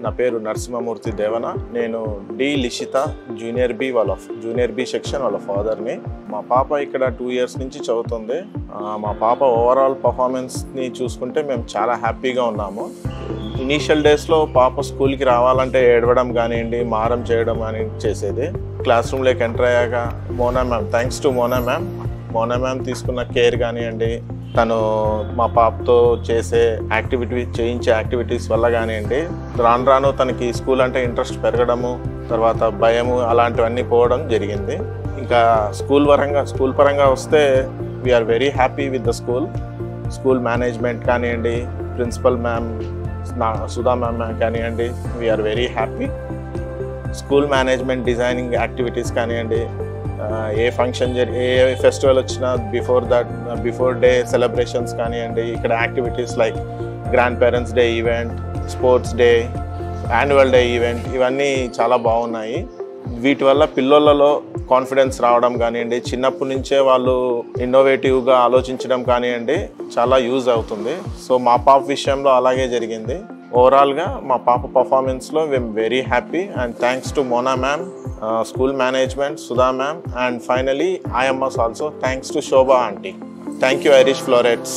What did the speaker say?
నా పేరు నరసింహమూర్తి దేవన. నేను డి లిషిత జూనియర్ బి సెక్షన్ వాళ్ళ ఫాదర్ని. మా పాప ఇక్కడ 2 years నుంచి చదువుతుంది. మా పాప ఓవరాల్ పర్ఫార్మెన్స్ని చూసుకుంటే మేము చాలా హ్యాపీగా ఉన్నాము. ఇనీషియల్ డేస్లో పాప స్కూల్కి రావాలంటే ఏడవడం కానివ్వండి, మారం చేయడం కానీ చేసేది. క్లాస్ రూమ్లోకి ఎంటర్ అయ్యాక Mona ma'am, thanks to Mona ma'am తీసుకున్న కేర్ కానివ్వండి, తను మా పాపతో చేయించే యాక్టివిటీస్ వల్ల కానివ్వండి, రాను తనకి స్కూల్ అంటే ఇంట్రెస్ట్ పెరగడము, తర్వాత భయము అలాంటివన్నీ పోవడం జరిగింది. ఇంకా స్కూల్ పరంగా వస్తే we are very happy with the school management కానివ్వండి, ప్రిన్సిపల్ మ్యామ్ సుధా మ్యామ్ కానివ్వండి, we are very happy. School management designing activities కానివ్వండి, ఏ ఫంక్షన్ ఏ ఫెస్టివల్ వచ్చినా బిఫోర్ డే సెలబ్రేషన్స్ కానివ్వండి, ఇక్కడ activities like grandparents day event, sports day, annual day event, ఇవన్నీ చాలా బాగున్నాయి. వీటి వల్ల పిల్లలలో కాన్ఫిడెన్స్ రావడం కానివ్వండి, చిన్నప్పటి నుంచే వాళ్ళు ఇన్నోవేటివ్గా ఆలోచించడం కానివ్వండి, చాలా యూజ్ అవుతుంది. సో మా పాప విషయంలో అలాగే జరిగింది. ఓవరాల్గా మా పాప పర్ఫార్మెన్స్లో we are very happy and thanks to Mona ma'am, school management, Sudha ma'am, and finally IMS also, thanks to Shobha aunty. Thank you Irish Florets.